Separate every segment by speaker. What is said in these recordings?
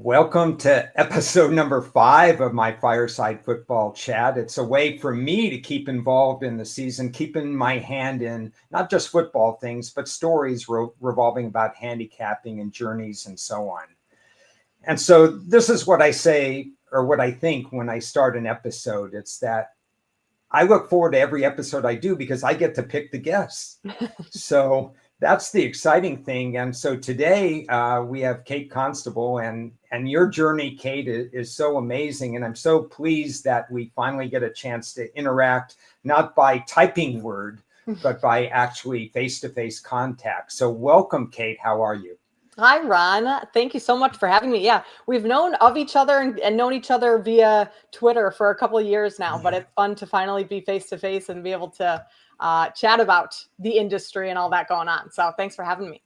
Speaker 1: Welcome to episode number 5 of my Fireside Football Chat. It's a way for me to keep involved in the season, keeping my hand in not just football things, but stories revolving about handicapping and journeys and so on. And so this is what I say, or what I think when I start an episode. It's that I look forward to every episode I do because I get to pick the guests. So that's the exciting thing. And so today we have Kate Constable, and your journey, Kate, is so amazing. And I'm so pleased that we finally get a chance to interact, not by typing word, but by actually face-to-face contact. So welcome, Kate. How are you?
Speaker 2: Hi, Ron. Thank you so much for having me. Yeah, we've known of each other and known each other via Twitter for a couple of years now, but it's fun to finally be face to face and be able to chat about the industry and all that going on. So thanks for having me.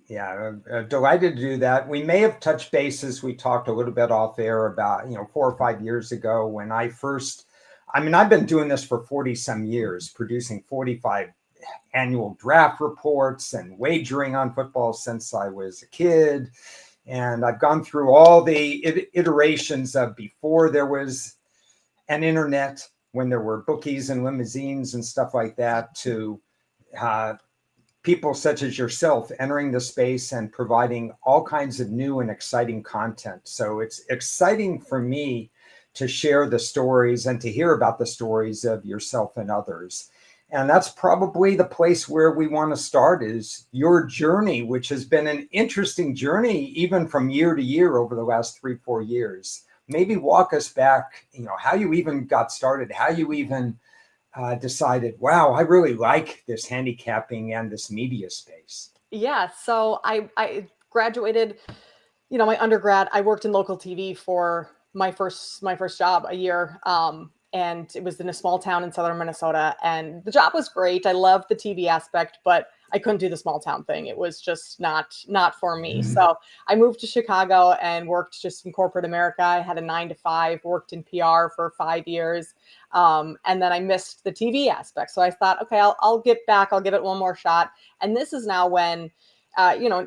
Speaker 1: Yeah, delighted to do that. We may have touched bases. We talked a little bit off air about, 4 or 5 years ago when I've been doing this for 40 some years, producing 45 annual draft reports and wagering on football since I was a kid. And I've gone through all the iterations of before there was an internet, when there were bookies and limousines and stuff like that, to people such as yourself entering the space and providing all kinds of new and exciting content. So it's exciting for me to share the stories and to hear about the stories of yourself and others. And that's probably the place where we want to start, is your journey, which has been an interesting journey, even from year to year over the last 3-4 years. Maybe walk us back, how you even got started, how you even decided, wow, I really like this handicapping and this media space.
Speaker 2: Yeah, so I graduated, my undergrad. I worked in local TV for my first job a year. And it was in a small town in southern Minnesota. And the job was great. I loved the TV aspect, but I couldn't do the small town thing. It was just not for me. So I moved to Chicago and worked just in corporate America. I had a 9 to 5, worked in PR for 5 years. And then I missed the TV aspect. So I thought, okay, I'll get back. I'll give it one more shot. And this is now when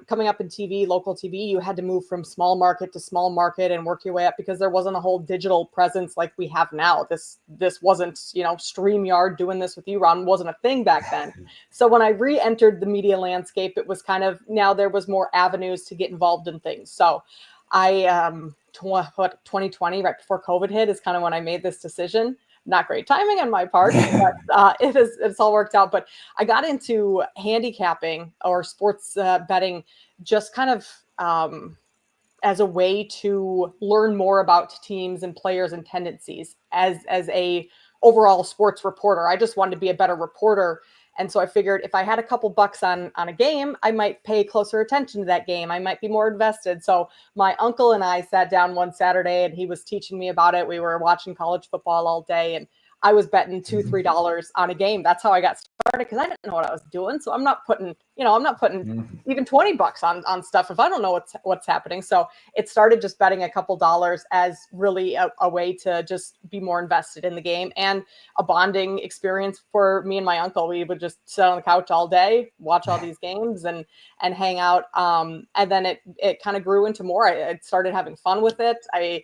Speaker 2: coming up in TV, local TV, you had to move from small market to small market and work your way up because there wasn't a whole digital presence like we have now. This wasn't, StreamYard, doing this with you, Ron, wasn't a thing back then. So when I re-entered the media landscape, it was kind of, now there was more avenues to get involved in things. So I, 2020, right before COVID hit, is kind of when I made this decision. Not great timing on my part, but it's all worked out. But I got into handicapping or sports betting just kind of as a way to learn more about teams and players and tendencies as a overall sports reporter. I just wanted to be a better reporter. And so I figured if I had a couple bucks on a game, I might pay closer attention to that game. I might be more invested. So my uncle and I sat down one Saturday and he was teaching me about it. We were watching college football all day and I was betting $2-3 on a game. That's how I got started because I didn't know what I was doing. So I'm not putting even $20 on stuff if I don't know what's happening. So it started just betting a couple dollars as really a way to just be more invested in the game, and a bonding experience for me and my uncle. We would just sit on the couch all day, watch all these games and hang out. And then it kind of grew into more. I started having fun with it. I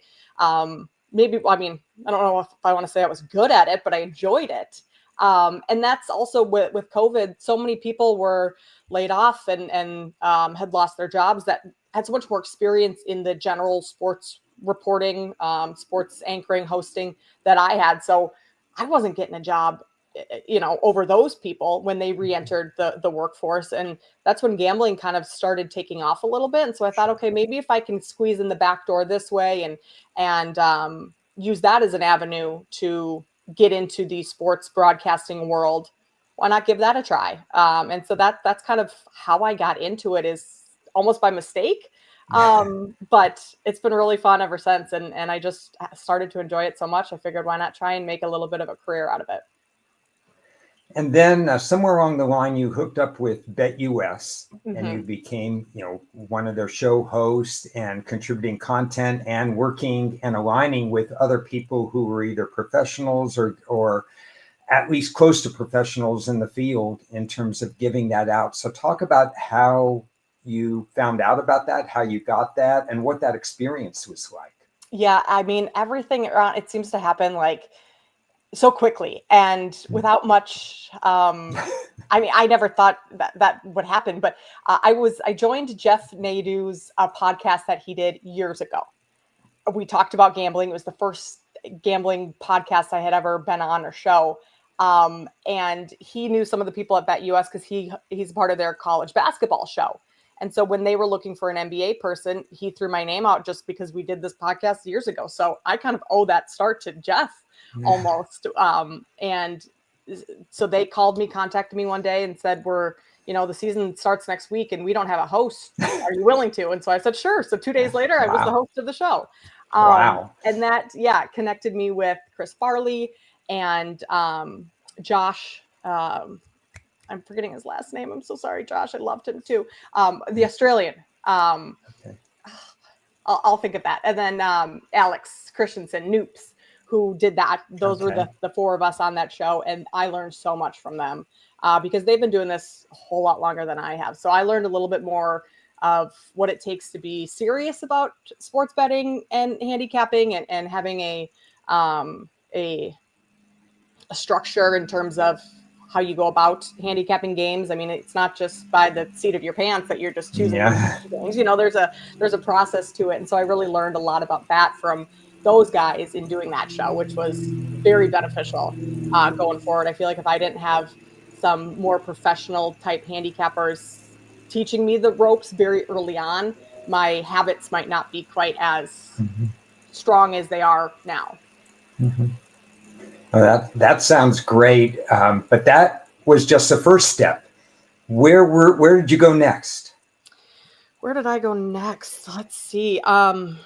Speaker 2: don't know if I want to say I was good at it, but I enjoyed it. And that's also with COVID, so many people were laid off and had lost their jobs that had so much more experience in the general sports reporting, sports anchoring, hosting that I had. So I wasn't getting a job, over those people when they re-entered the workforce. And that's when gambling kind of started taking off a little bit. And so I thought, okay, maybe if I can squeeze in the back door this way and use that as an avenue to get into the sports broadcasting world, why not give that a try? And so that's kind of how I got into it, is almost by mistake. But it's been really fun ever since. And I just started to enjoy it so much. I figured, why not try and make a little bit of a career out of it?
Speaker 1: And then somewhere along the line, you hooked up with BetUS and you became, one of their show hosts and contributing content and working and aligning with other people who were either professionals or at least close to professionals in the field in terms of giving that out. So talk about how you found out about that, how you got that, and what that experience was like.
Speaker 2: Yeah, I mean, everything around it seems to happen like so quickly and without much. I mean, I never thought that would happen, but I joined Jeff Nadeau's podcast that he did years ago. We talked about gambling. It was the first gambling podcast I had ever been on or show. And he knew some of the people at Bet US because he's part of their college basketball show. And so when they were looking for an NBA person, he threw my name out just because we did this podcast years ago. So I kind of owe that start to Jeff almost. And so they contacted me one day and said, the season starts next week and we don't have a host. Are you willing to? And so I said, sure. So 2 days later, I was the host of the show.
Speaker 1: Wow.
Speaker 2: And that, connected me with Chris Farley and Josh. I'm forgetting his last name. I'm so sorry, Josh. I loved him too. The Australian.
Speaker 1: Okay.
Speaker 2: I'll think of that. And then Alex Christensen, Noops, who did that. Those were the four of us on that show. And I learned so much from them because they've been doing this a whole lot longer than I have. So I learned a little bit more of what it takes to be serious about sports betting and handicapping and having a structure in terms of how you go about handicapping games. I mean, it's not just by the seat of your pants that you're just choosing games. There's a process to it. And so I really learned a lot about that from those guys in doing that show, which was very beneficial going forward. I feel like if I didn't have some more professional type handicappers teaching me the ropes very early on, my habits might not be quite as strong as they are now.
Speaker 1: Well, that sounds great, but that was just the first step. Where did you go next?
Speaker 2: Where did I go next? Let's see. Trying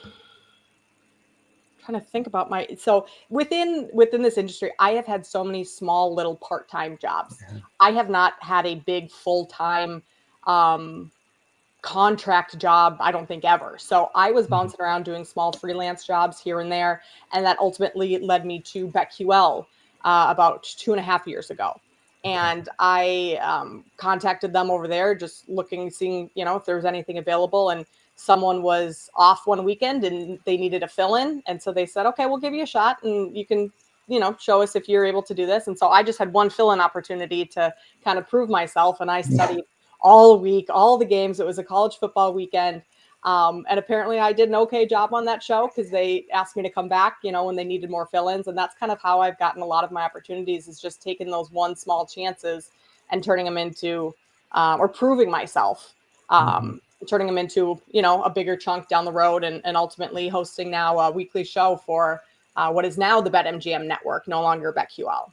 Speaker 2: to think about so within this industry, I have had so many small little part-time jobs. I have not had a big full-time contract job, I don't think ever. So I was bouncing around doing small freelance jobs here and there. And that ultimately led me to BetQL about 2.5 years ago. And I contacted them over there, just seeing, if there was anything available. And someone was off one weekend and they needed a fill-in. And so they said, okay, we'll give you a shot and you can, show us if you're able to do this. And so I just had one fill-in opportunity to kind of prove myself. And I studied all week, all the games. It was a college football weekend. And apparently I did an okay job on that show because they asked me to come back, when they needed more fill-ins. And that's kind of how I've gotten a lot of my opportunities, is just taking those one small chances and turning them into, or proving myself, turning them into, a bigger chunk down the road and ultimately hosting now a weekly show for what is now the BetMGM network, no longer BetQL.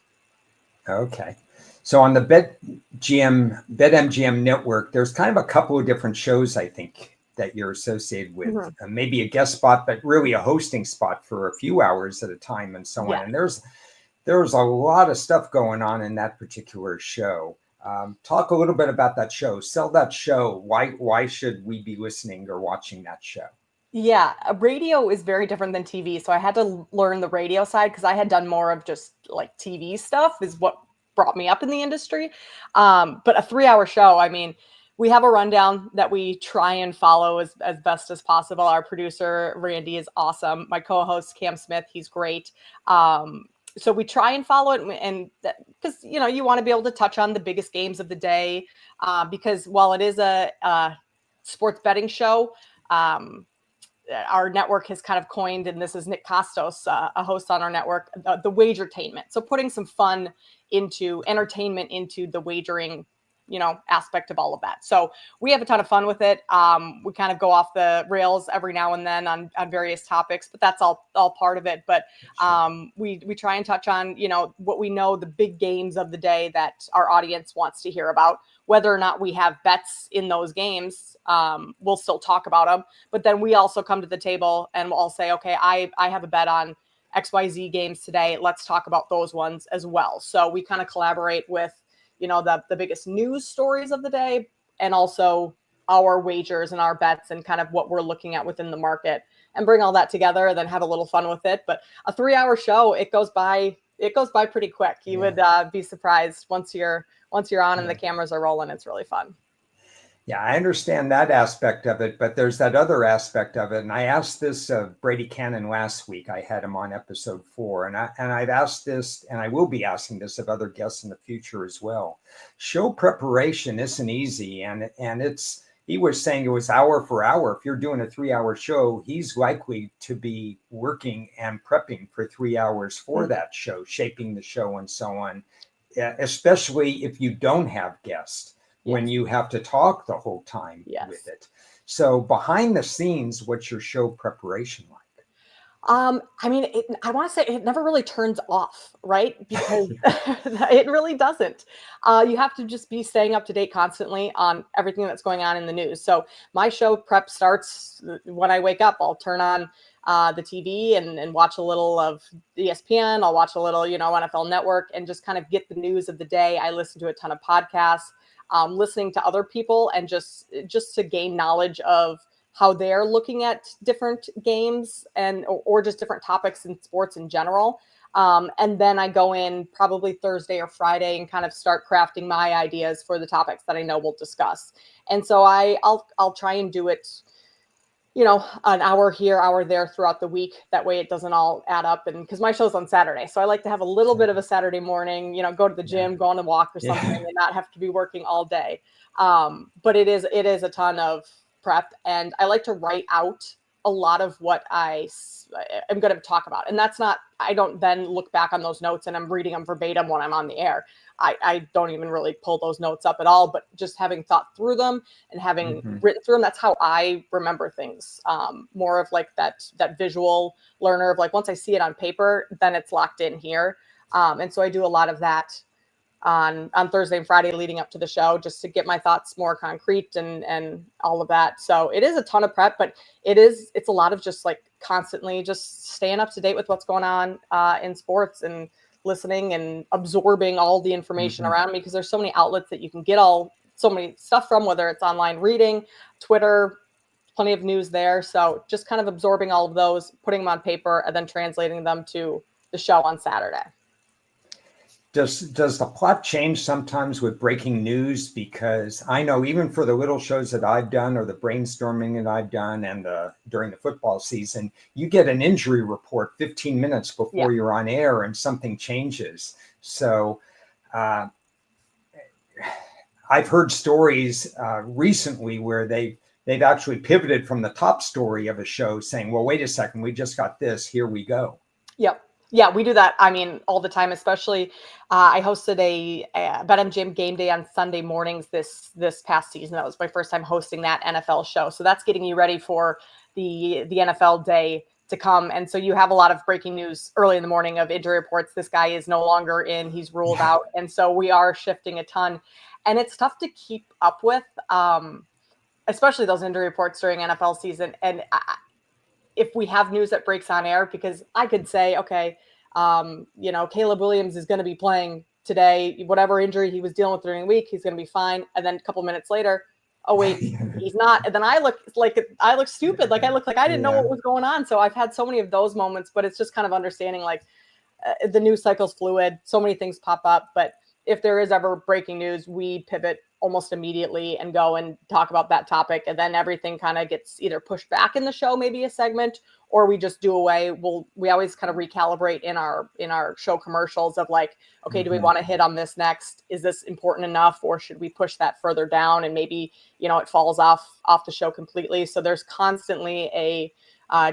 Speaker 1: Okay. So on the BetMGM network, there's kind of a couple of different shows, I think, that you're associated with. Maybe a guest spot, but really a hosting spot for a few hours at a time and so on. And there's a lot of stuff going on in that particular show. Talk a little bit about that show. Sell that show. Why should we be listening or watching that show?
Speaker 2: Yeah, radio is very different than TV. So I had to learn the radio side because I had done more of just like TV stuff is what brought me up in the industry. But a 3-hour show, I mean, we have a rundown that we try and follow as best as possible. Our producer, Randy, is awesome. My co-host, Cam Smith, he's great. So we try and follow it, and because, you want to be able to touch on the biggest games of the day, because while it is a sports betting show, our network has kind of coined, and this is Nick Costos, a host on our network, the wagertainment. So putting some fun entertainment into the wagering, aspect of all of that. So we have a ton of fun with it. We kind of go off the rails every now and then on various topics, but that's all part of it. But we try and touch on, what we know, the big games of the day that our audience wants to hear about. Whether or not we have bets in those games, we'll still talk about them. But then we also come to the table and we'll all say, okay, I have a bet on XYZ games today. Let's talk about those ones as well. So we kind of collaborate with, the biggest news stories of the day, and also our wagers and our bets and kind of what we're looking at within the market, and bring all that together and then have a little fun with it. But a 3-hour show, it goes by pretty quick. You would be surprised once you're on and the cameras are rolling. It's really fun.
Speaker 1: Yeah, I understand that aspect of it, but there's that other aspect of it. And I asked this of Brady Cannon last week. I had him on episode 4, and I've asked this, and I will be asking this of other guests in the future as well. Show preparation isn't easy, and it's he was saying it was hour for hour. If you're doing a 3-hour show, he's likely to be working and prepping for 3 hours for that show, shaping the show and so on. Especially if you don't have guests when
Speaker 2: Yes.
Speaker 1: you have to talk the whole time
Speaker 2: Yes.
Speaker 1: with it. So behind the scenes, what's your show preparation like?
Speaker 2: I mean, I want to say it never really turns off, right? Because it really doesn't. You have to just be staying up to date constantly on everything that's going on in the news. So my show prep starts when I wake up. I'll turn on the TV and watch a little of ESPN. I'll watch a little, NFL Network, and just kind of get the news of the day. I listen to a ton of podcasts, listening to other people, and just to gain knowledge of how they're looking at different games or just different topics in sports in general. And then I go in probably Thursday or Friday and kind of start crafting my ideas for the topics that I know we'll discuss. And so I'll try and do it, an hour here, hour there throughout the week. That way it doesn't all add up. And because my show's on Saturday, so I like to have a little bit of a Saturday morning, go to the gym, go on a walk or something, and not have to be working all day. But it is a ton of prep, and I like to write out a lot of what I am going to talk about. And I don't then look back on those notes and I'm reading them verbatim when I'm on the air. I don't even really pull those notes up at all, but just having thought through them and having written through them, that's how I remember things. More of like that visual learner of like, once I see it on paper, then it's locked in here. And so I do a lot of that on Thursday and Friday leading up to the show, just to get my thoughts more concrete and all of that. So it is a ton of prep, but it's a lot of just like constantly just staying up to date with what's going on in sports and listening and absorbing all the information around me, because there's so many outlets that you can get so many stuff from, whether it's online reading, Twitter, plenty of news there. So just kind of absorbing all of those, putting them on paper, and then translating them to the show on Saturday.
Speaker 1: Does the plot change sometimes with breaking news? Because I know even for the little shows that I've done or the brainstorming that I've done and during the football season, you get an injury report 15 minutes before you're on air and something changes. So I've heard stories recently where they've actually pivoted from the top story of a show saying, well, wait a second, we just got this, here we go.
Speaker 2: Yep. Yeah, we do that. I mean, all the time, especially I hosted a BetMGM game day on Sunday mornings this past season. That was my first time hosting that NFL show. So that's getting you ready for the NFL day to come. And so you have a lot of breaking news early in the morning of injury reports. This guy is no longer in, he's ruled out. And so we are shifting a ton. And it's tough to keep up with, especially those injury reports during NFL season. And if we have news that breaks on air, because I could say, okay, Caleb Williams is going to be playing today, whatever injury he was dealing with during the week, he's going to be fine. And then a couple minutes later, oh wait, he's not. And then I look stupid. Like I look like I didn't know what was going on. So I've had so many of those moments, but it's just kind of understanding like the news cycle's fluid. So many things pop up, but if there is ever breaking news, we pivot almost immediately and go and talk about that topic. And then everything kind of gets either pushed back in the show, maybe a segment, or we just do away. We always kind of recalibrate in our show commercials of like, okay, do we want to hit on this next? Is this important enough? Or should we push that further down? And maybe, it falls off the show completely. So there's constantly a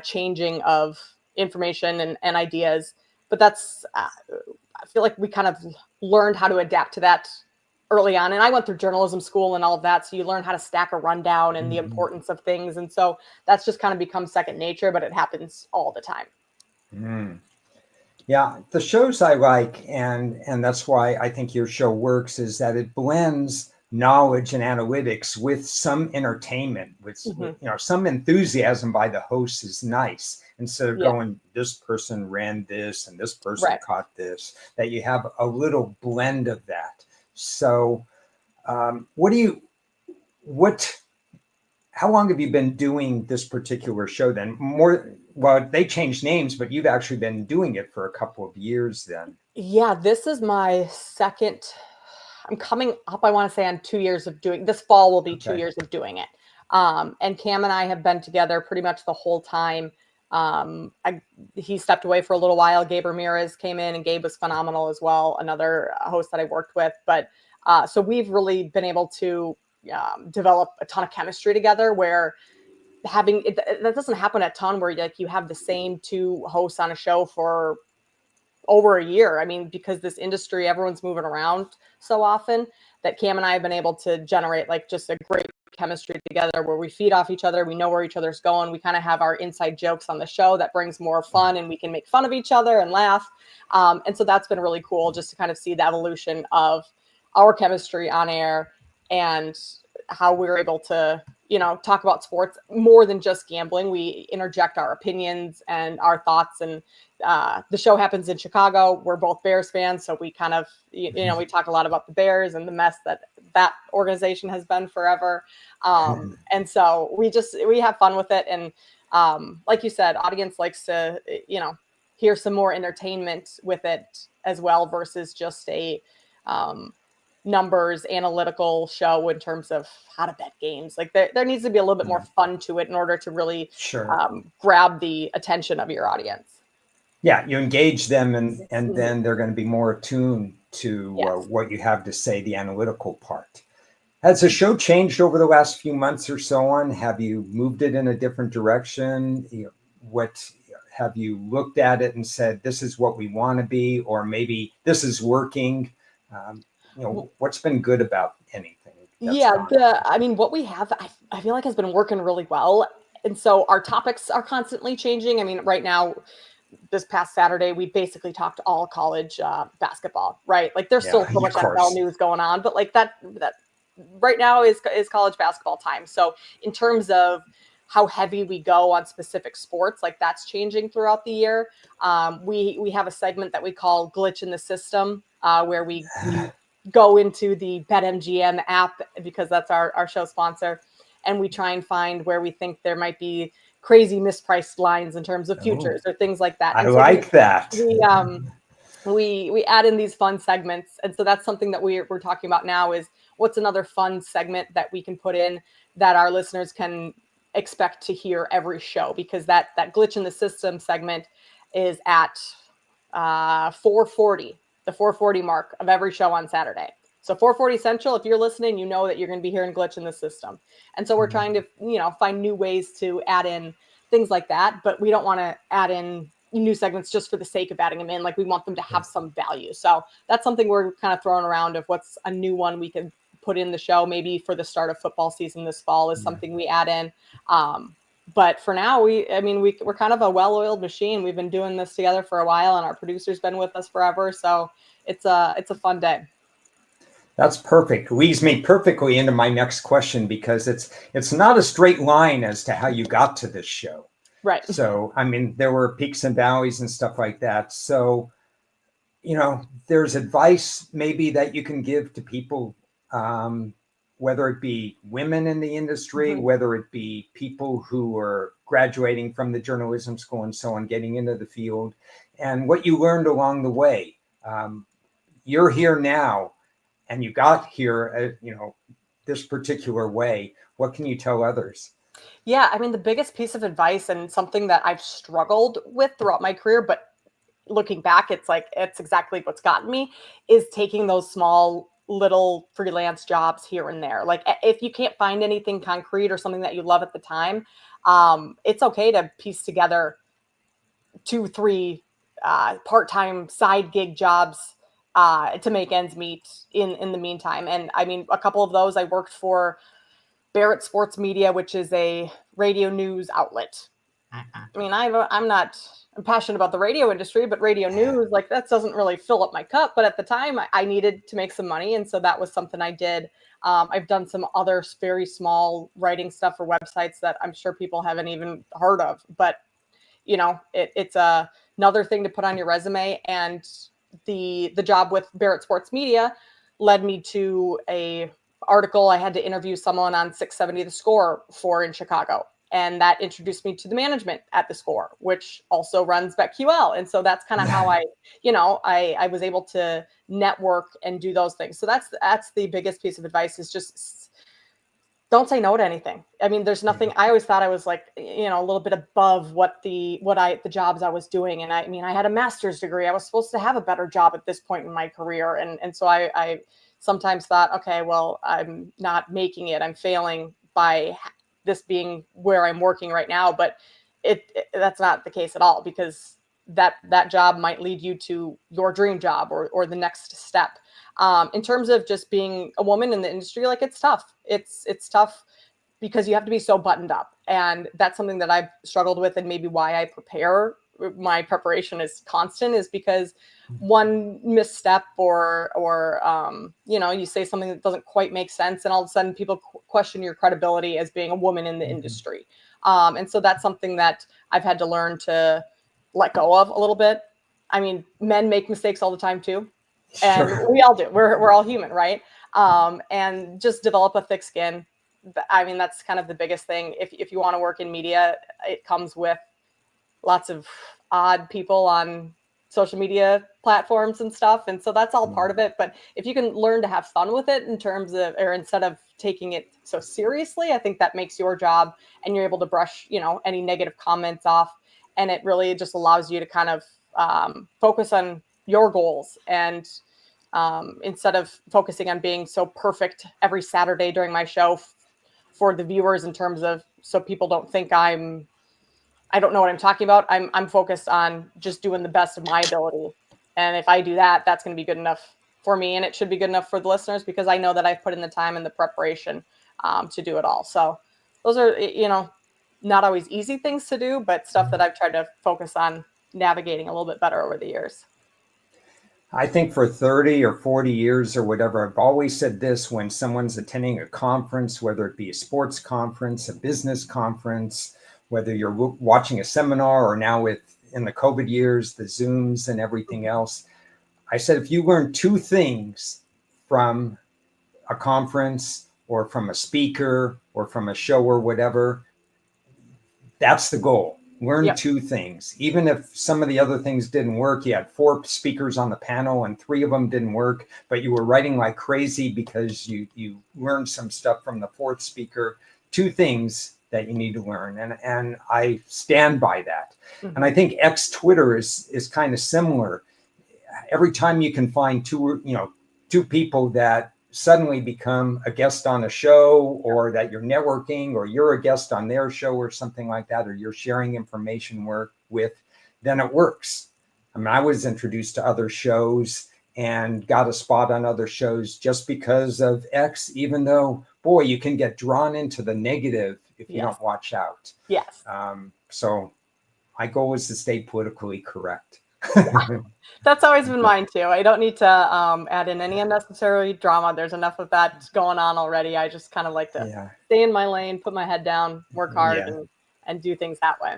Speaker 2: changing of information and ideas, but that's, I feel like we kind of learned how to adapt to that early on. And I went through journalism school and all of that. So you learn how to stack a rundown and the importance of things. And so that's just kind of become second nature, but it happens all the time.
Speaker 1: Yeah, the shows I like, and that's why I think your show works, is that it blends knowledge and analytics with some entertainment, with some enthusiasm by the host is nice. Instead of going, this person ran this and this person caught this, that you have a little blend of that. So how long have you been doing this particular show then? Well, they changed names, but you've actually been doing it for a couple of years then.
Speaker 2: Yeah, this is my second I'm coming up, I want to say, on 2 years of doing this fall will be 2 years
Speaker 1: Okay.
Speaker 2: of doing it. And Cam and I have been together pretty much the whole time. He stepped away for a little while. Gabe Ramirez came in, and Gabe was phenomenal as well. Another host that I worked with. But so we've really been able to develop a ton of chemistry together where having it, that doesn't happen a ton where like you have the same two hosts on a show for over a year. I mean, because this industry, everyone's moving around so often that Cam and I have been able to generate like just a great chemistry together where we feed off each other. We know where each other's going. We kind of have our inside jokes on the show that brings more fun and we can make fun of each other and laugh. And so that's been really cool just to kind of see the evolution of our chemistry on air and how we're able to, talk about sports more than just gambling. We interject our opinions and our thoughts, and the show happens in Chicago. We're both Bears fans, so we kind of, we talk a lot about the Bears and the mess that organization has been forever. And so we have fun with it. And like you said, audience likes to, hear some more entertainment with it as well versus just a numbers analytical show in terms of how to bet games. Like there needs to be a little bit more fun to it in order to really
Speaker 1: Sure.
Speaker 2: grab the attention of your audience.
Speaker 1: Yeah, you engage them, and then they're going to be more attuned to
Speaker 2: Yes.
Speaker 1: what you have to say, the analytical part. Has the show changed over the last few months or so on? Have you moved it in a different direction? What have you looked at it and said, this is what we want to be, or maybe this is working? What's been good about anything that's
Speaker 2: Yeah,
Speaker 1: gone on?
Speaker 2: what we have, I feel like has been working really well. And so our topics are constantly changing. I mean, right now, this past Saturday, we basically talked all college basketball, right? Like there's
Speaker 1: Yeah,
Speaker 2: still so
Speaker 1: of
Speaker 2: much NFL
Speaker 1: course.
Speaker 2: news going on, but like that right now is college basketball time. So in terms of how heavy we go on specific sports, like that's changing throughout the year. We have a segment that we call Glitch in the System, where we go into the BetMGM app because that's our show sponsor, and we try and find where we think there might be crazy mispriced lines in terms of
Speaker 1: Oh,
Speaker 2: futures or things like that.
Speaker 1: I
Speaker 2: And so
Speaker 1: like that.
Speaker 2: we add in these fun segments, and so that's something that we're talking about now is what's another fun segment that we can put in that our listeners can expect to hear every show, because that Glitch in the System segment is at 4:40, the 4:40 mark of every show on Saturday. So 4:40 Central, if you're listening, you know that you're going to be hearing Glitch in the System. And so we're trying to, find new ways to add in things like that, but we don't want to add in new segments just for the sake of adding them in. Like we want them to have some value. So that's something we're kind of throwing around of what's a new one we could put in the show, maybe for the start of football season this fall is something we add in. But for now, we're kind of a well-oiled machine. We've been doing this together for a while, and our producer's been with us forever. So it's a fun day.
Speaker 1: That's perfect. Leads me perfectly into my next question, because it's not a straight line as to how you got to this show.
Speaker 2: Right.
Speaker 1: So, I mean, there were peaks and valleys and stuff like that. So, there's advice maybe that you can give to people, whether it be women in the industry, whether it be people who are graduating from the journalism school and so on, getting into the field, and what you learned along the way. You're here now, and you got here, this particular way. What can you tell others?
Speaker 2: Yeah, I mean, the biggest piece of advice and something that I've struggled with throughout my career, but looking back, it's exactly what's gotten me, is taking those small little freelance jobs here and there. Like if you can't find anything concrete or something that you love at the time, it's okay to piece together 2, 3 part-time side gig jobs to make ends meet in the meantime. And I mean, a couple of those I worked for Barrett Sports Media, which is a radio news outlet. I mean, I'm passionate about the radio industry, but radio news, like that doesn't really fill up my cup. But at the time I needed to make some money. And so that was something I did. I've done some other very small writing stuff for websites that I'm sure people haven't even heard of, but it's another thing to put on your resume. And the job with Barrett Sports Media led me to a article I had to interview someone on 670 The Score for in Chicago. And that introduced me to the management at the Score, which also runs BetQL. And so that's kind of how I was able to network and do those things. So that's the biggest piece of advice, is just don't say no to anything. I mean, there's nothing. I always thought I was like, a little bit above the jobs I was doing. And I mean, I had a master's degree. I was supposed to have a better job at this point in my career. And so I sometimes thought, okay, well, I'm not making it. I'm failing by this being where I'm working right now. But that's not the case at all, because that job might lead you to your dream job or the next step. In terms of just being a woman in the industry, like, it's tough. It's tough because you have to be so buttoned up. And that's something that I've struggled with, and maybe why my preparation is constant, is because one misstep or you say something that doesn't quite make sense, and all of a sudden people question your credibility as being a woman in the industry. And so that's something that I've had to learn to let go of a little bit. I mean, men make mistakes all the time too. And we all do. We're all human, right? And just develop a thick skin. I mean, that's kind of the biggest thing. If you want to work in media, it comes with lots of odd people on social media platforms and stuff. And so that's all part of it. But if you can learn to have fun with it instead of taking it so seriously, I think that makes your job, and you're able to brush, any negative comments off. And it really just allows you to kind of focus on your goals, and instead of focusing on being so perfect every Saturday during my show for the viewers, in terms of, so people don't think I don't know what I'm talking about. I'm focused on just doing the best of my ability. And if I do that, that's going to be good enough for me, and it should be good enough for the listeners, because I know that I've put in the time and the preparation to do it all. So those are, not always easy things to do, but stuff that I've tried to focus on navigating a little bit better over the years.
Speaker 1: I think for 30 or 40 years or whatever, I've always said this when someone's attending a conference, whether it be a sports conference, a business conference, whether you're watching a seminar, or now in the COVID years, the Zooms and everything else. I said, if you learn two things from a conference or from a speaker or from a show or whatever, that's the goal. Learn two things. Even if some of the other things didn't work, you had 4 speakers on the panel and 3 of them didn't work, but you were writing like crazy because you learned some stuff from the 4th speaker. 2 things that you need to learn. And I stand by that. Mm-hmm. And I think Twitter is kind of similar. Every time you can find 2 people that suddenly become a guest on a show, or that you're networking, or you're a guest on their show or something like that, or you're sharing information with, then it works. I mean, I was introduced to other shows and got a spot on other shows just because of X, even though, boy, you can get drawn into the negative if you don't watch out.
Speaker 2: Yes.
Speaker 1: So my goal is to stay politically correct.
Speaker 2: That's always been mine too. I don't need to add in any unnecessary drama. There's enough of that going on already. I just kind of like to stay in my lane, put my head down, work hard, and do things that way.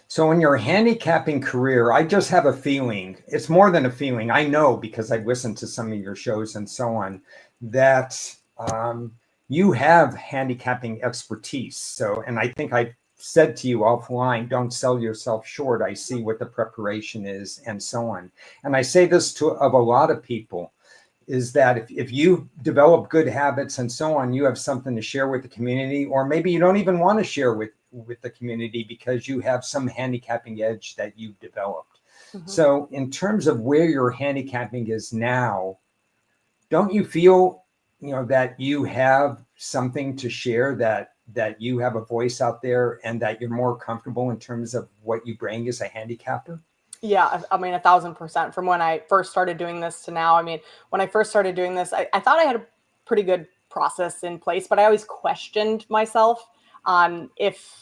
Speaker 1: So in your handicapping career, I just have a feeling, it's more than a feeling, I know because I've listened to some of your shows and so on, that you have handicapping expertise. So, and I think I said to you offline, don't sell yourself short. I see what the preparation is and so on. And I say this of a lot of people, is that if you develop good habits and so on, you have something to share with the community, or maybe you don't even want to share with the community because you have some handicapping edge that you've developed. Mm-hmm. So in terms of where your handicapping is now, don't you feel, that you have something to share, that you have a voice out there, and that you're more comfortable in terms of what you bring as a handicapper?
Speaker 2: Yeah, I mean, 1,000% from when I first started doing this to now. I mean, when I first started doing this, I thought I had a pretty good process in place, but I always questioned myself on if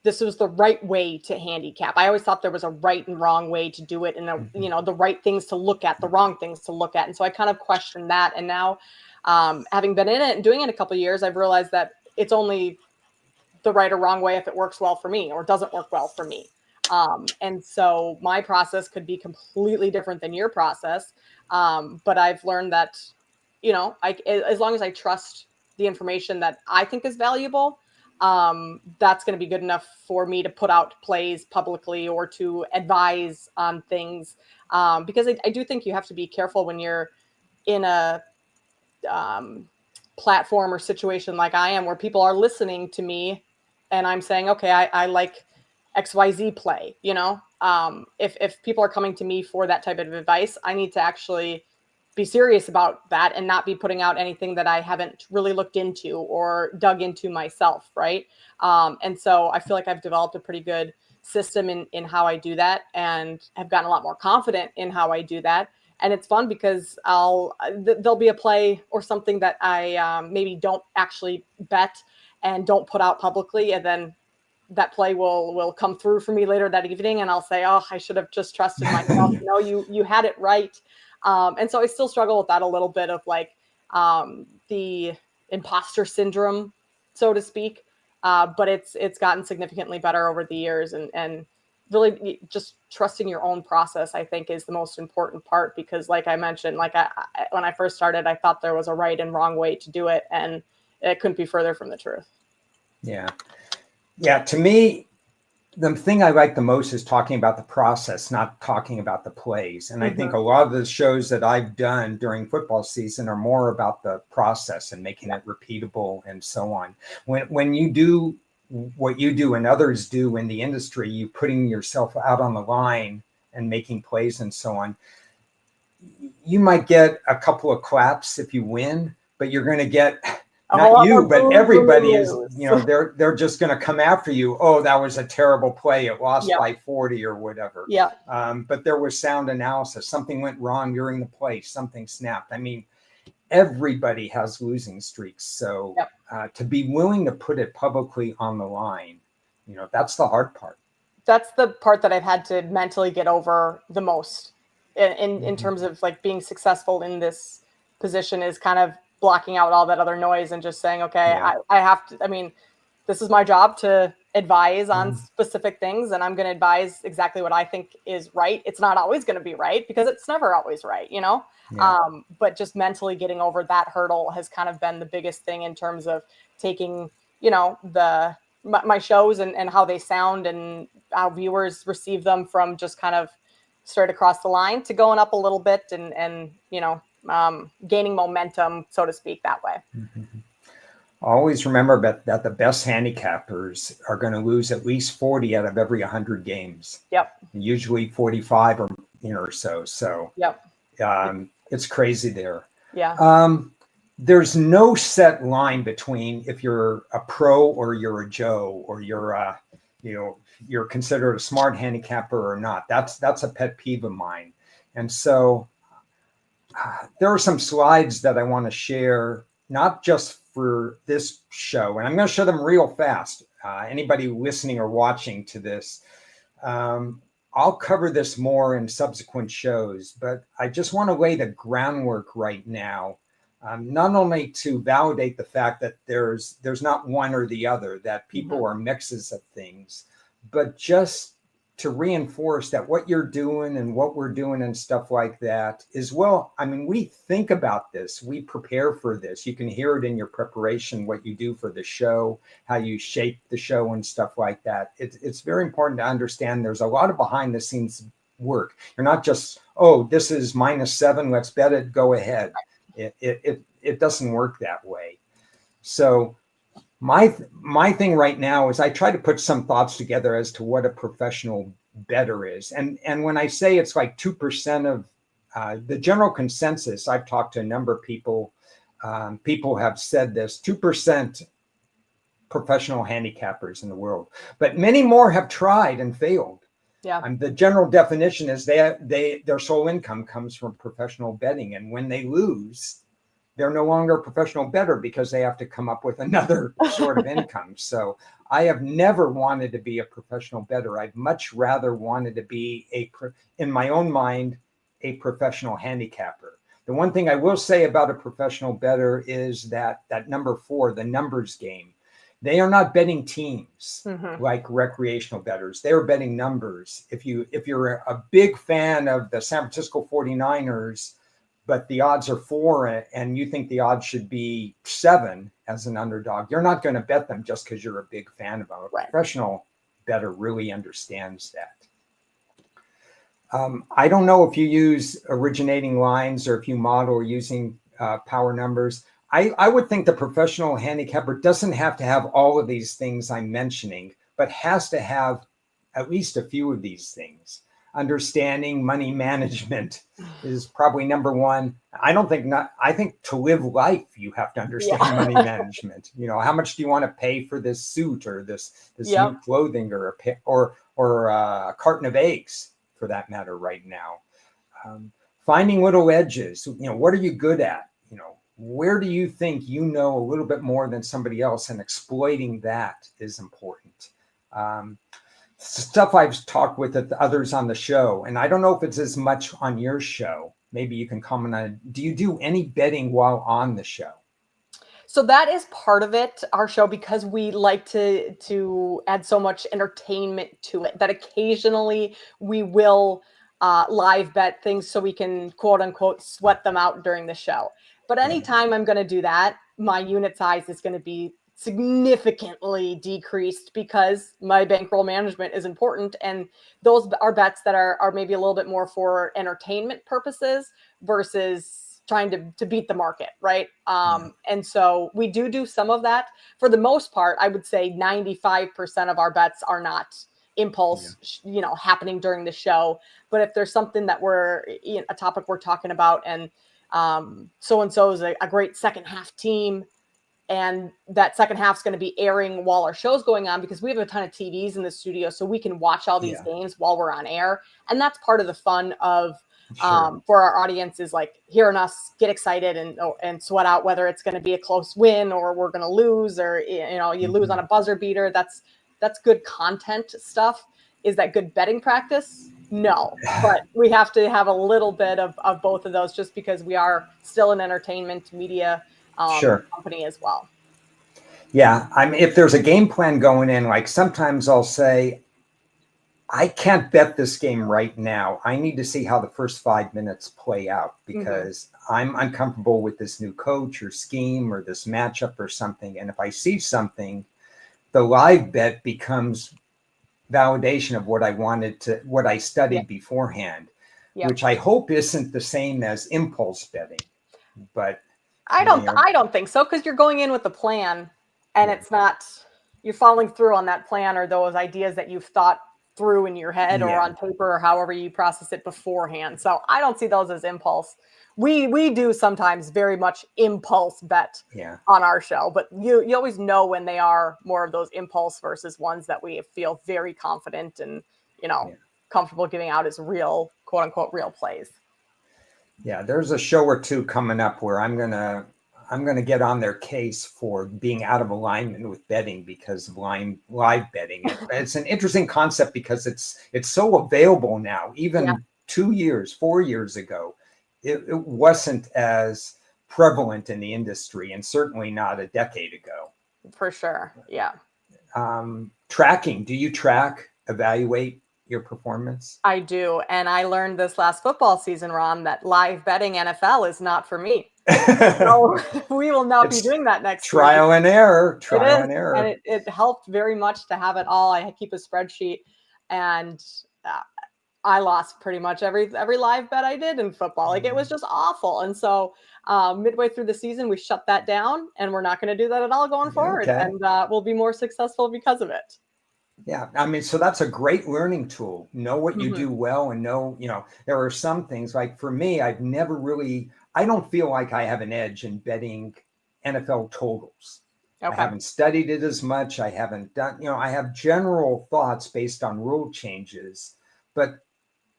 Speaker 2: this was the right way to handicap. I always thought there was a right and wrong way to do it, and the right things to look at, the wrong things to look at. And so I kind of questioned that. And now, having been in it and doing it a couple of years, I've realized that it's only the right or wrong way if it works well for me or doesn't work well for me. And so my process could be completely different than your process. But I've learned that, as long as I trust the information that I think is valuable, that's going to be good enough for me to put out plays publicly or to advise on things. Because I do think you have to be careful when you're in a platform or situation like I am, where people are listening to me and I'm saying, okay, I like XYZ play, if people are coming to me for that type of advice, I need to actually be serious about that and not be putting out anything that I haven't really looked into or dug into myself. Right. And so I feel like I've developed a pretty good system in how I do that, and have gotten a lot more confident in how I do that. And it's fun because there'll be a play or something that I maybe don't actually bet and don't put out publicly, and then that play will come through for me later that evening, and I'll say, oh, I should have just trusted myself. No, you had it right. And so I still struggle with that a little bit of like the imposter syndrome, so to speak. But it's gotten significantly better over the years, and really just trusting your own process, I think, is the most important part, because like I mentioned, like when I first started, I thought there was a right and wrong way to do it, and it couldn't be further from the truth.
Speaker 1: Yeah. Yeah. To me, the thing I like the most is talking about the process, not talking about the plays. And I think a lot of the shows that I've done during football season are more about the process and making it repeatable and so on. When you do what you do and others do in the industry, you putting yourself out on the line and making plays and so on, you might get a couple of claps if you win, but you're going to get not you, but everybody is, they're just going to come after you. Oh, that was a terrible play. It lost by 40 or whatever.
Speaker 2: Yeah.
Speaker 1: But there was sound analysis. Something went wrong during the play. Something snapped. I mean, everybody has losing streaks. So to be willing to put it publicly on the line, that's the hard part.
Speaker 2: That's the part that I've had to mentally get over the most in terms of like being successful in this position, is kind of blocking out all that other noise and just saying, okay, I have to, I mean, this is my job to advise on specific things, and I'm going to advise exactly what I think is right. It's not always going to be right, because it's never always right, but just mentally getting over that hurdle has kind of been the biggest thing in terms of taking, my shows and how they sound and how viewers receive them, from just kind of straight across the line to going up a little bit and gaining momentum, so to speak, that way.
Speaker 1: Always remember that the best handicappers are going to lose at least 40 out of every 100 games.
Speaker 2: Yep.
Speaker 1: Usually 45 or so. So it's crazy there.
Speaker 2: Yeah.
Speaker 1: There's no set line between if you're a pro or you're a Joe, or you're you're considered a smart handicapper or not. That's a pet peeve of mine. And so there are some slides that I want to share, not just for this show, and I'm going to show them real fast. Anybody listening or watching to this, I'll cover this more in subsequent shows, but I just want to lay the groundwork right now, not only to validate the fact that there's not one or the other, that people are mixes of things, but just to reinforce that what you're doing and what we're doing and stuff like that is, well, I mean, we think about this, we prepare for this. You can hear it in your preparation, what you do for the show, how you shape the show and stuff like that. It's very important to understand there's a lot of behind the scenes work. You're not just, oh, this is -7, let's bet it, go ahead. It doesn't work that way. So my thing right now is I try to put some thoughts together as to what a professional bettor is. And when I say it's like 2% of the general consensus, I've talked to a number of people, people have said this, 2% professional handicappers in the world, but many more have tried and failed.
Speaker 2: Yeah.
Speaker 1: The general definition is their sole income comes from professional betting. And when they lose, they're no longer a professional bettor because they have to come up with another sort of income. So I have never wanted to be a professional bettor. I'd much rather wanted to be in my own mind, a professional handicapper. The one thing I will say about a professional bettor is that number 4, the numbers game. They are not betting teams like recreational bettors. They're betting numbers. If you're a big fan of the San Francisco 49ers, but the odds are 4 and you think the odds should be 7 as an underdog. You're not going to bet them just because you're a big fan of them. A
Speaker 2: Right.
Speaker 1: professional bettor really understands that. I don't know if you use originating lines or if you model using power numbers. I would think the professional handicapper doesn't have to have all of these things I'm mentioning, but has to have at least a few of these things. Understanding money management is probably number one. I think to live life, you have to understand money management. How much do you want to pay for this suit or this new clothing or a carton of eggs, for that matter, right now. Finding little edges. What are you good at? Where do you think a little bit more than somebody else, and exploiting that is important. Stuff I've talked with others on the show, and I don't know if it's as much on your show. Maybe you can comment on it. Do you do any betting while on the show?
Speaker 2: So that is part of it, our show, because we like to add so much entertainment to it that occasionally we will live bet things so we can quote unquote sweat them out during the show. But anytime I'm going to do that, my unit size is going to be significantly decreased because my bankroll management is important. And those are bets that are maybe a little bit more for entertainment purposes versus trying to beat the market, right? And so we do some of that. For the most part, I would say 95% of our bets are not impulse, happening during the show. But if there's something that a topic we're talking about, and so-and-so is a great second half team, and that second half is going to be airing while our show's going on, because we have a ton of TVs in the studio, so we can watch all these games while we're on air. And that's part of the fun of for our audience, is like hearing us get excited and sweat out whether it's going to be a close win or we're going to lose, or you lose on a buzzer beater. That's good content stuff. Is that good betting practice? No, but we have to have a little bit of both of those, just because we are still an entertainment media company as well.
Speaker 1: Yeah, if there's a game plan going in, like sometimes I'll say, I can't bet this game right now. I need to see how the first 5 minutes play out, because I'm uncomfortable with this new coach or scheme or this matchup or something. And if I see something, the live bet becomes validation of what I studied beforehand, which I hope isn't the same as impulse betting. But
Speaker 2: I don't think so, because you're going in with a plan, and it's not, you're following through on that plan or those ideas that you've thought through in your head or on paper or however you process it beforehand. So I don't see those as impulse. We do sometimes very much impulse bet on our show, but you always know when they are more of those impulse versus ones that we feel very confident and comfortable giving out as real, quote unquote, real plays. Yeah,
Speaker 1: there's a show or two coming up where I'm gonna get on their case for being out of alignment with betting because of live betting. It's an interesting concept because it's so available now. Even 2 years, 4 years ago, it wasn't as prevalent in the industry, and certainly not a decade ago.
Speaker 2: For sure, yeah.
Speaker 1: Tracking. Do you evaluate your performance?
Speaker 2: I do. And I learned this last football season, Ron, that live betting NFL is not for me. So we will not be doing that next
Speaker 1: year. Trial and error.
Speaker 2: And it helped very much to have it all. I keep a spreadsheet, and I lost pretty much every live bet I did in football. Like, it was just awful. And so midway through the season, we shut that down, and we're not going to do that at all going forward. And we'll be more successful because of it.
Speaker 1: Yeah, so that's a great learning tool. Know what you do well, and know, there are some things, like for me, I don't feel like I have an edge in betting NFL totals. I haven't studied it as much. I haven't done, I have general thoughts based on rule changes, but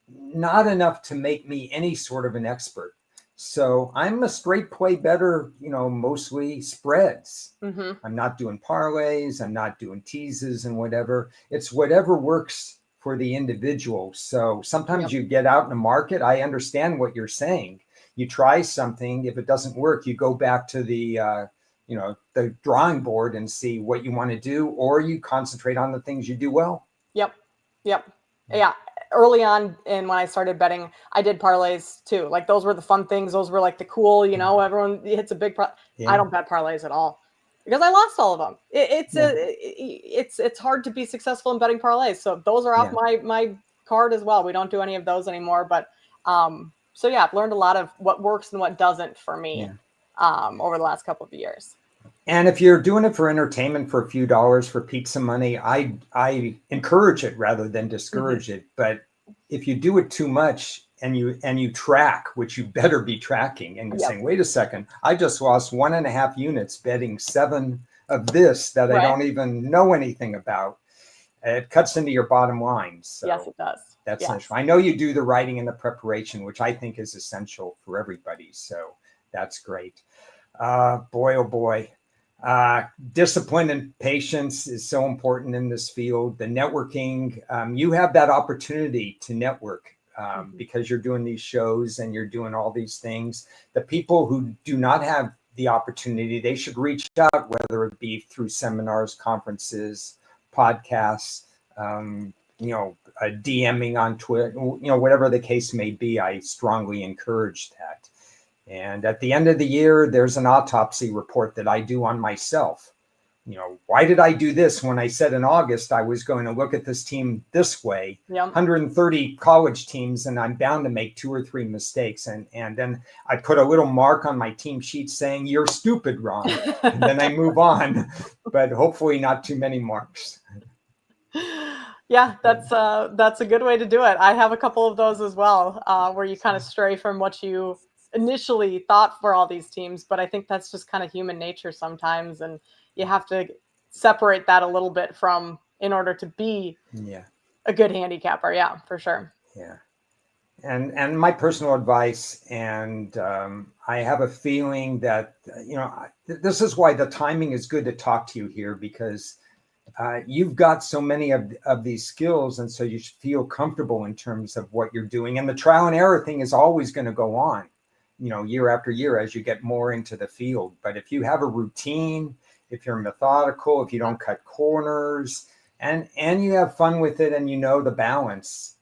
Speaker 1: not enough to make me any sort of an expert. So I'm a straight play bettor, mostly spreads. I'm not doing parlays. I'm not doing teases and whatever. It's whatever works for the individual. So sometimes you get out in the market. I understand what you're saying. You try something. If it doesn't work, you go back to the drawing board and see what you want to do, or you concentrate on the things you do well. Yep.
Speaker 2: Yeah. Early on, and when I started betting, I did parlays too. Like, those were the fun things. Those were like the cool, everyone hits a big I don't bet parlays at all. because I lost all of them.
Speaker 1: Yeah.
Speaker 2: It's hard to be successful in betting parlays. So those are off
Speaker 1: Yeah.
Speaker 2: my card as well. We don't do any of those anymore. But so yeah, I've learned a lot of what works and what doesn't for me
Speaker 1: Yeah.
Speaker 2: over the last couple of years.
Speaker 1: And if you're doing it for entertainment for a few dollars for pizza money, I encourage it rather than discourage it. But if you do it too much and you track, which you better be tracking, and you're
Speaker 2: Yep.
Speaker 1: saying, wait a second, I just lost 1.5 units betting 7 of this that I
Speaker 2: Right.
Speaker 1: don't even know anything about. It cuts into your bottom line. So
Speaker 2: Yes, it does.
Speaker 1: that's
Speaker 2: Yes.
Speaker 1: essential. I know you do the writing and the preparation, which I think is essential for everybody. So that's great. Boy, oh boy. Discipline and patience is so important in this field. The networking, you have that opportunity to network because you're doing these shows and you're doing all these things. The people who do not have the opportunity, they should reach out, whether it be through seminars, conferences, podcasts, DMing on Twitter, whatever the case may be. I strongly encourage that. And at the end of the year, there's an autopsy report that I do on myself. Why did I do this when I said in August I was going to look at this team this way?
Speaker 2: Yep.
Speaker 1: 130 college teams, and I'm bound to make 2 or 3 mistakes. And then I put a little mark on my team sheet saying, "You're stupid, Ron." And then I move on, but hopefully not too many marks.
Speaker 2: Yeah, that's a good way to do it. I have a couple of those as well, where you kind of stray from what you initially thought for all these teams. But I think that's just kind of human nature sometimes, and you have to separate that a little bit from in order to be a good handicapper. Yeah, for sure.
Speaker 1: Yeah. And my personal advice, and I have a feeling that, this is why the timing is good to talk to you here, because you've got so many of these skills. And so you should feel comfortable in terms of what you're doing. And the trial and error thing is always going to go on, year after year as you get more into the field. But if you have a routine, if you're methodical, if you don't cut corners, and you have fun with it, and the balance,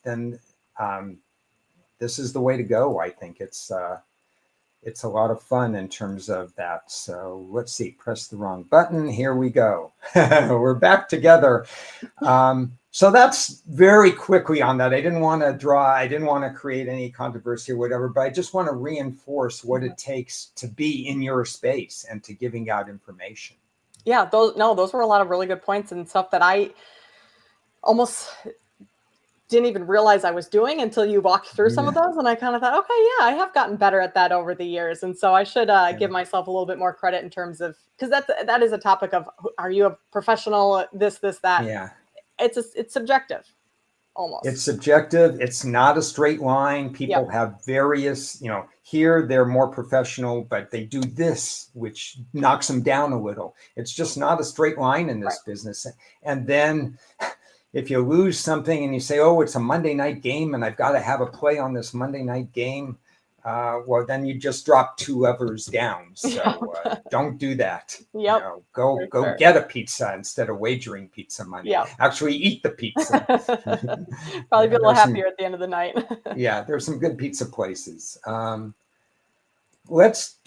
Speaker 1: then this is the way to go. I think it's a lot of fun in terms of that. So let's see, press the wrong button. Here we go. We're back together. So that's very quickly on that. I didn't want to create any controversy or whatever, but I just want to reinforce what it takes to be in your space and to giving out information.
Speaker 2: Yeah, those were a lot of really good points and stuff that I almost didn't even realize I was doing until you walked through some of those. And I kind of thought, okay, yeah, I have gotten better at that over the years. And so I should give myself a little bit more credit in terms of, because that is a topic of, are you a professional, this, that?
Speaker 1: Yeah.
Speaker 2: It's subjective. Almost.
Speaker 1: It's subjective. It's not a straight line. People have various, here they're more professional, but they do this, which knocks them down a little. It's just not a straight line in this business. And then if you lose something and you say, oh, it's a Monday night game and I've got to have a play on this Monday night game, well, then you just drop 2 levels down. So don't do that.
Speaker 2: Yep.
Speaker 1: Go get a pizza instead of wagering pizza money.
Speaker 2: Yep.
Speaker 1: Actually eat the pizza.
Speaker 2: Probably be a little happier at the end of the night.
Speaker 1: Yeah, there's some good pizza places. Let's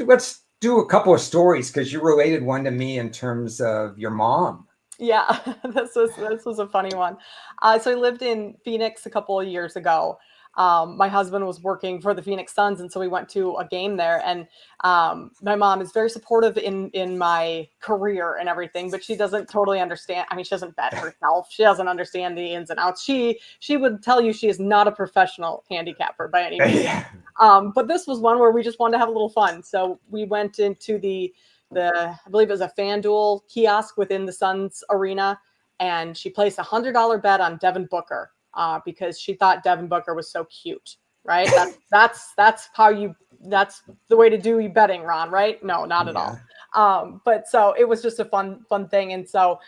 Speaker 1: do a couple of stories, because you related one to me in terms of your mom.
Speaker 2: Yeah, this was a funny one. So I lived in Phoenix a couple of years ago. My husband was working for the Phoenix Suns, and so we went to a game there. And my mom is very supportive in my career and everything, but she doesn't totally understand. I mean, she doesn't bet herself. She doesn't understand the ins and outs. She would tell you she is not a professional handicapper by any means. But this was one where we just wanted to have a little fun. So we went into the I believe it was a FanDuel kiosk within the Suns arena, and she placed $100 bet on Devin Booker because she thought Devin Booker was so cute, right? That's the way to do betting, Ron, right? No, not at all. But so it was just a fun thing. And so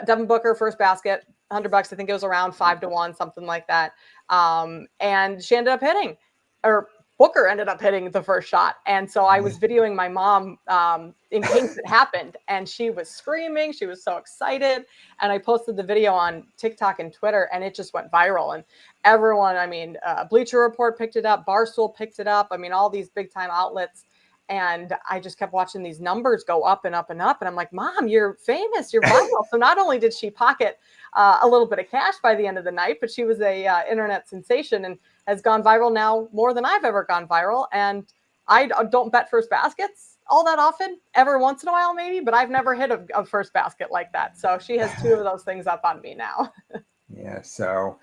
Speaker 2: Devin Booker, first basket, $100. I think it was around 5-1, something like that. And she ended up hitting, or Booker ended up hitting the first shot. And so I was videoing my mom in case it happened, and she was screaming. She was so excited. And I posted the video on TikTok and Twitter, and it just went viral. And everyone, Bleacher Report picked it up, Barstool picked it up. I mean, all these big time outlets. And I just kept watching these numbers go up and up and up. And I'm like, Mom, you're famous, you're viral. So not only did she pocket a little bit of cash by the end of the night, but she was a internet sensation and has gone viral now more than I've ever gone viral. And I don't bet first baskets all that often, every once in a while maybe, but I've never hit a first basket like that. So she has 2 of those things up on me now.
Speaker 1: Yeah. So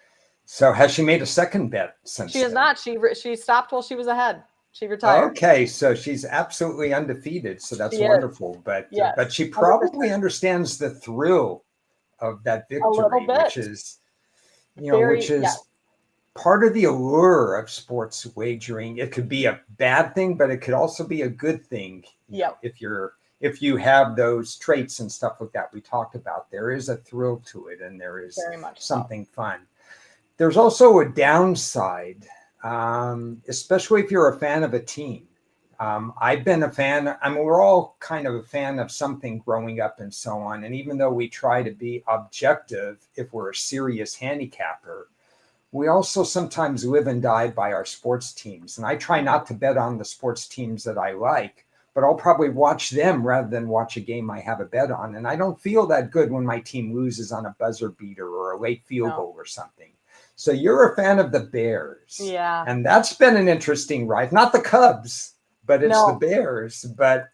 Speaker 1: has she made a second bet since
Speaker 2: She has
Speaker 1: then?
Speaker 2: not. She stopped while she was ahead. She retired.
Speaker 1: Okay, so she's absolutely undefeated. So that's
Speaker 2: She is.
Speaker 1: wonderful. But
Speaker 2: Yes,
Speaker 1: but she
Speaker 2: 100%.
Speaker 1: probably understands the thrill of that
Speaker 2: A little
Speaker 1: victory,
Speaker 2: bit.
Speaker 1: which is
Speaker 2: Very, yeah.
Speaker 1: part of the allure of sports wagering. It could be a bad thing, but it could also be a good thing.
Speaker 2: Yep.
Speaker 1: If you have those traits and stuff like that we talked about, there is a thrill to it, and there is
Speaker 2: Very much
Speaker 1: something fun. There's also a downside, especially if you're a fan of a team. I've been a fan. I mean, we're all kind of a fan of something growing up and so on. And even though we try to be objective, if we're a serious handicapper, we also sometimes live and die by our sports teams. And I try not to bet on the sports teams that I like, but I'll probably watch them rather than watch a game I have a bet on. And I don't feel that good when my team loses on a buzzer beater or a late field goal or something. So you're a fan of the Bears.
Speaker 2: Yeah.
Speaker 1: And that's been an interesting ride. Not the Cubs, but it's the Bears. But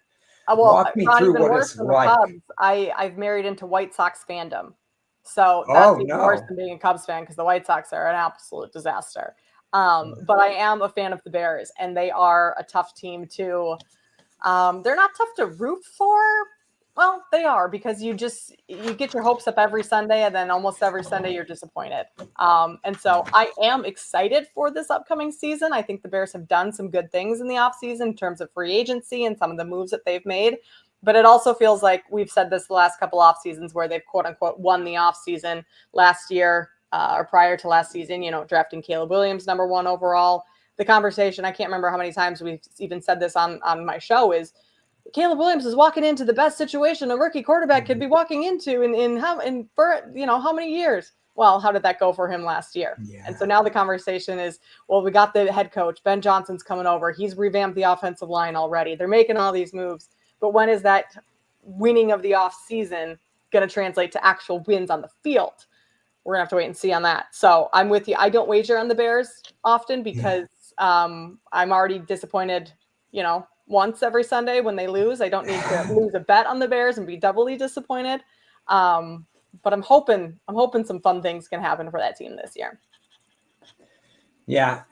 Speaker 1: walk me through what it's like.
Speaker 2: Cubs, I've married into White Sox fandom. So that's even worse than being a Cubs fan because the White Sox are an absolute disaster. But I am a fan of the Bears, and they are a tough team too. They're not tough to root for. Well, they are, because you get your hopes up every Sunday, and then almost every Sunday you're disappointed. And so I am excited for this upcoming season. I think the Bears have done some good things in the offseason in terms of free agency and some of the moves that they've made. But it also feels like we've said this the last couple off seasons where they've quote unquote won the off season last year or prior to last season, drafting Caleb Williams #1 overall. The conversation, I can't remember how many times we've even said this on my show, is Caleb Williams is walking into the best situation a rookie quarterback could be walking into in how many years? Well, how did that go for him last year? Yeah. And so now the conversation is, well, we got the head coach, Ben Johnson's coming over. He's revamped the offensive line already. They're making all these moves. But when is that winning of the offseason going to translate to actual wins on the field? We're going to have to wait and see on that. So I'm with you. I don't wager on the Bears often because I'm already disappointed, once every Sunday when they lose. I don't need to lose a bet on the Bears and be doubly disappointed. But I'm hoping some fun things can happen for that team this year.
Speaker 1: Yeah.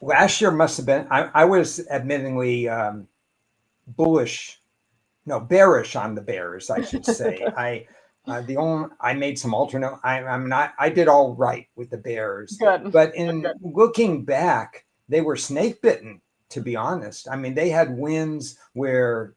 Speaker 1: Last year must have been, I was admittingly bearish on the Bears, I should say. I made some alternate. I did all right with the Bears.
Speaker 2: Good.
Speaker 1: But looking back, they were snake bitten, to be honest. I mean, they had wins where,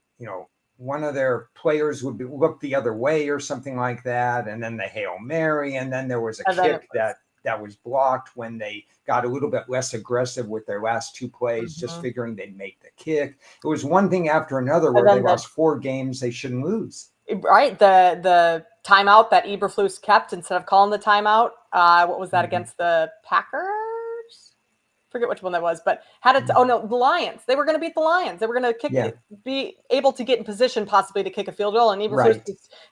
Speaker 1: one of their players would look the other way or something like that. And then the Hail Mary. And then there was a kick that was blocked when they got a little bit less aggressive with their last 2 plays, just figuring they'd make the kick. It was one thing after another where they lost 4 games they shouldn't lose.
Speaker 2: Right. The timeout that Eberflus kept instead of calling the timeout. What was that against the Packers? Forget which one that was, but had it. The Lions. They were going to beat the Lions. They were going to be able to get in position possibly to kick a field goal, and Eberflus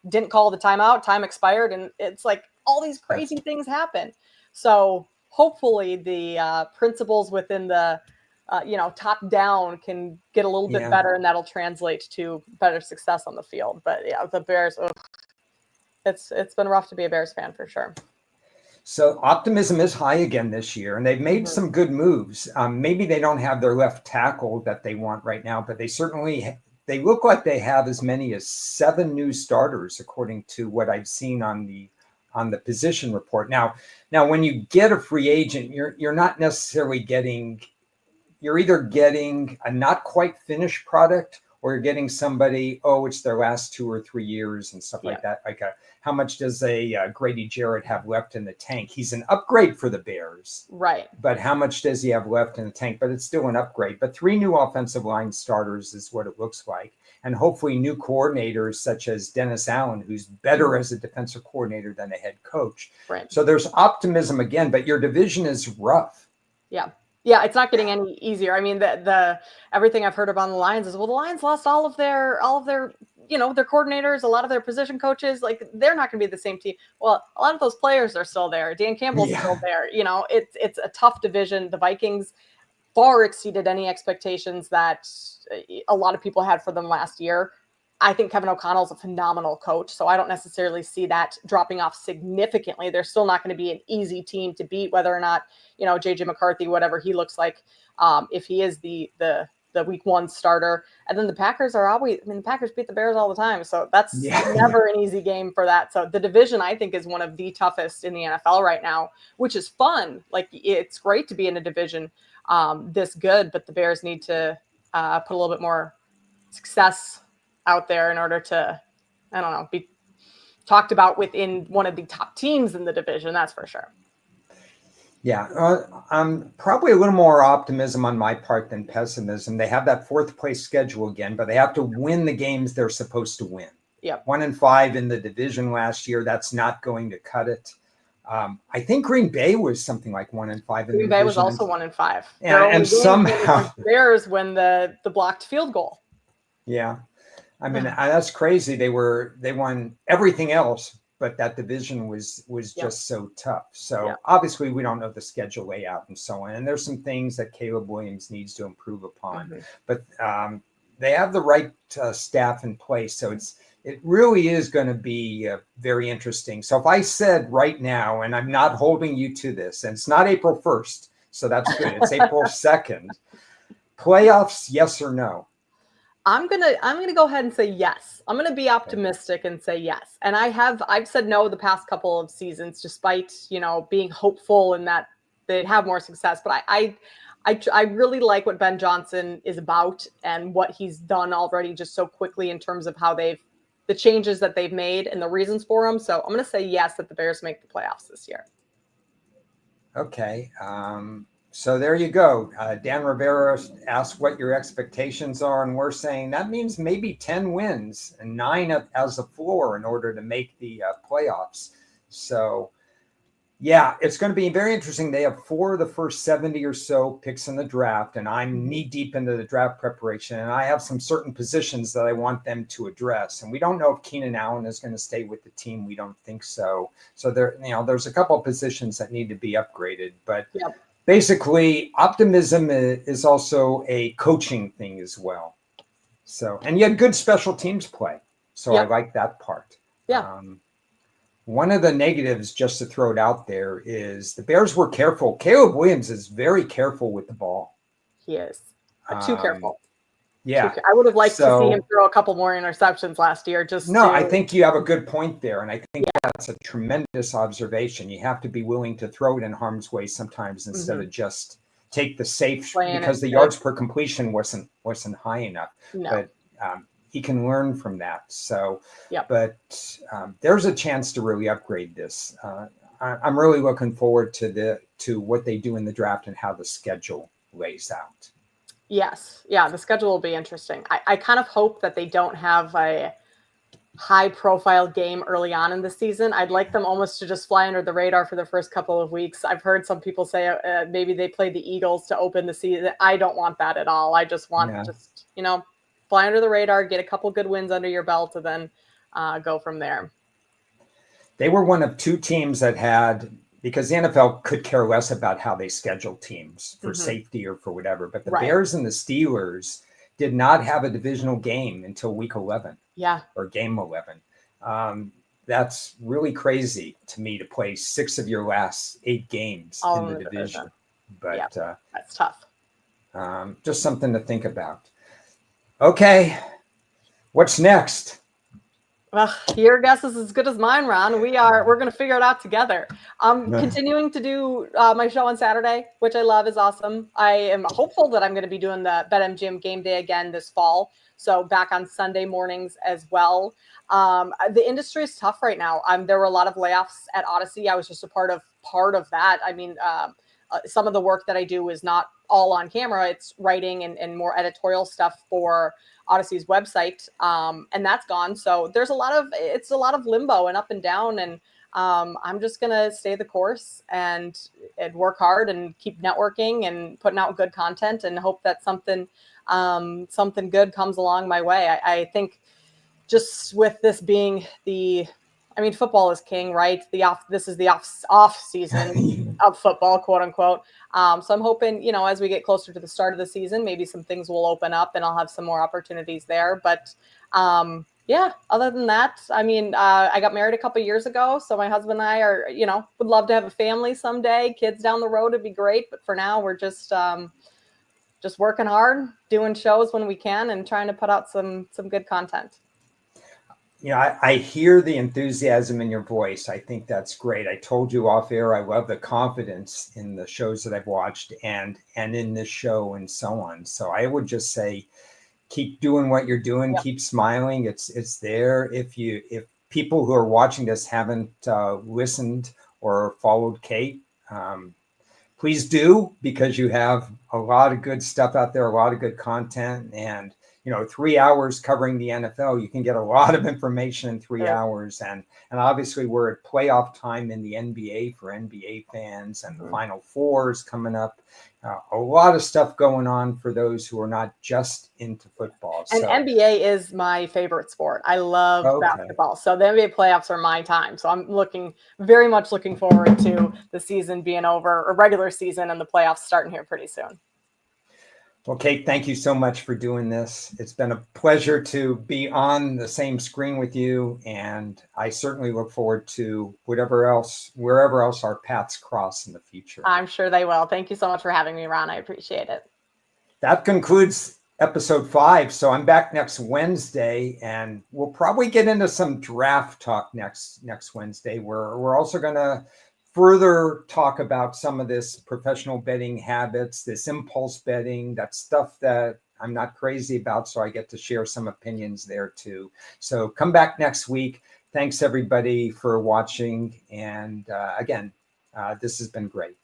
Speaker 2: didn't call the timeout. Time expired, and it's like all these crazy things happen. So hopefully the principles within the top down can get a little bit better, and that'll translate to better success on the field. But the Bears, it's been rough to be a Bears fan for sure.
Speaker 1: So optimism is high again this year, and they've made some good moves. Maybe they don't have their left tackle that they want right now, but they look like they have as many as 7 new starters, according to what I've seen on the position report. Now, when you get a free agent, you're not necessarily you're either getting a not quite finished product, or you're getting somebody, it's their last 2 or 3 years and stuff like that. Like how much does a Grady Jarrett have left in the tank? He's an upgrade for the Bears.
Speaker 2: Right.
Speaker 1: But how much does he have left in the tank? But it's still an upgrade. But 3 new offensive line starters is what it looks like. And hopefully new coordinators such as Dennis Allen, who's better as a defensive coordinator than a head coach.
Speaker 2: Right.
Speaker 1: So there's optimism again, but your division is rough.
Speaker 2: Yeah. Yeah, it's not getting any easier. I mean, the everything I've heard about the Lions is, well, the Lions lost all of their their coordinators, a lot of their position coaches. Like, they're not going to be the same team. Well, a lot of those players are still there. Dan Campbell's
Speaker 1: Yeah.
Speaker 2: still there. It's a tough division. The Vikings far exceeded any expectations that a lot of people had for them last year. I think Kevin O'Connell's a phenomenal coach, so I don't necessarily see that dropping off significantly. They're still not going to be an easy team to beat, whether or not, JJ McCarthy, whatever he looks like, if he is the week one starter. And then the Packers are always, the Packers beat the Bears all the time, so that's
Speaker 1: Yeah.
Speaker 2: never an easy game for that. So the division, I think, is one of the toughest in the NFL right now, which is fun. Like, it's great to be in a division this good, but the Bears need to put a little bit more success out there in order to, I don't know, be talked about within one of the top teams in the division. That's for sure.
Speaker 1: Yeah, I'm probably a little more optimism on my part than pessimism. They have that fourth place schedule again, but they have to win the games they're supposed to win.
Speaker 2: Yep.
Speaker 1: 1-5 in the division last year. That's not going to cut it. I think Green Bay was something like 1-5 in the division.
Speaker 2: Green Bay was also 1-5.
Speaker 1: And somehow
Speaker 2: Bears when the blocked field goal.
Speaker 1: Yeah. I mean, that's crazy. They won everything else, but that division was just so tough. So obviously we don't know the schedule layout and so on. And there's some things that Caleb Williams needs to improve upon, but they have the right staff in place. So it really is going to be very interesting. So if I said right now, and I'm not holding you to this, and it's not April 1st, so that's good. It's April 2nd. Playoffs, yes or no?
Speaker 2: I'm gonna go ahead and say yes. I'm gonna be optimistic and say yes. And I've said no the past couple of seasons, despite being hopeful and that they'd have more success. But I really like what Ben Johnson is about and what he's done already just so quickly in terms of how the changes that they've made and the reasons for them. So I'm gonna say yes that the Bears make the playoffs this year.
Speaker 1: Okay. So there you go. Dan Rivera asked what your expectations are, and we're saying that means maybe 10 wins and 9 as a floor in order to make the playoffs. So, yeah, it's going to be very interesting. They have 4 of the first 70 or so picks in the draft, and I'm knee deep into the draft preparation, and I have some certain positions that I want them to address. And we don't know if Keenan Allen is going to stay with the team. We don't think so. So there's a couple of positions that need to be upgraded, but basically, optimism is also a coaching thing as well. So, and you had good special teams play. So I like that part.
Speaker 2: Yeah.
Speaker 1: One of the negatives, just to throw it out there, is the Bears were careful. Caleb Williams is very careful with the ball.
Speaker 2: He is. Too careful.
Speaker 1: Yeah.
Speaker 2: I would have liked to see him throw a couple more interceptions last year.
Speaker 1: I think you have a good point there. And I think that's a tremendous observation. You have to be willing to throw it in harm's way sometimes instead of just take the safe, because the yards per completion wasn't high enough.
Speaker 2: No.
Speaker 1: But he can learn from that. So, but there's a chance to really upgrade this. I'm really looking forward to what they do in the draft and how the schedule lays out.
Speaker 2: Yes. Yeah. The schedule will be interesting. I kind of hope that they don't have a high profile game early on in the season. I'd like them almost to just fly under the radar for the first couple of weeks. I've heard some people say maybe they played the Eagles to open the season. I don't want that at all. I just want fly under the radar, get a couple good wins under your belt, and then go from there.
Speaker 1: They were one of 2 teams that had, because the NFL could care less about how they schedule teams for safety or for whatever. But the Bears and the Steelers did not have a divisional game until week 11.
Speaker 2: Yeah.
Speaker 1: Or game 11. That's really crazy to me, to play 6 of your last 8 games in the division. But
Speaker 2: that's tough.
Speaker 1: Just something to think about. Okay. What's next?
Speaker 2: Well, your guess is as good as mine, Ron. We're going to figure it out together. I'm continuing to do my show on Saturday, which I love, is awesome. I am hopeful that I'm going to be doing the BetMGM game day again this fall. So back on Sunday mornings as well. The industry is tough right now. There were a lot of layoffs at Odyssey. I was just a part of that. I mean, some of the work that I do is not all on camera. It's writing and more editorial stuff for Odyssey's website. And that's gone. So it's a lot of limbo and up and down. And I'm just going to stay the course and work hard and keep networking and putting out good content and hope that something good comes along my way. I think just with this being football is king, right? This is the off season of football, quote unquote. So I'm hoping, as we get closer to the start of the season, maybe some things will open up and I'll have some more opportunities there. But yeah, other than that, I got married a couple years ago. So my husband and I are, would love to have a family someday. Kids down the road would be great. But for now, we're just working hard, doing shows when we can and trying to put out some good content.
Speaker 1: I hear the enthusiasm in your voice. I think that's great. I told you off air, I love the confidence in the shows that I've watched and in this show and so on. So I would just say, keep doing what you're doing. Yep. Keep smiling. It's there. If people who are watching this haven't listened or followed Kate, please do, because you have a lot of good stuff out there, a lot of good content, and 3 hours covering the NFL, you can get a lot of information in 3 hours. And obviously we're at playoff time in the NBA for NBA fans, and the Final Four is coming up. A lot of stuff going on for those who are not just into football.
Speaker 2: And NBA is my favorite sport. I love basketball. So the NBA playoffs are my time. So I'm very much looking forward to the season being over, or regular season, and the playoffs starting here pretty soon.
Speaker 1: Well, Kate, thank you so much for doing this. It's been a pleasure to be on the same screen with you, and I certainly look forward to wherever else our paths cross in the future.
Speaker 2: I'm sure they will. Thank you so much for having me, Ron. I appreciate it.
Speaker 1: That concludes episode 5. So I'm back next Wednesday, and we'll probably get into some draft talk next Wednesday. We're also going to further talk about some of this professional betting habits, this impulse betting, that stuff that I'm not crazy about. So I get to share some opinions there too. So come back next week. Thanks everybody for watching. And again, this has been great.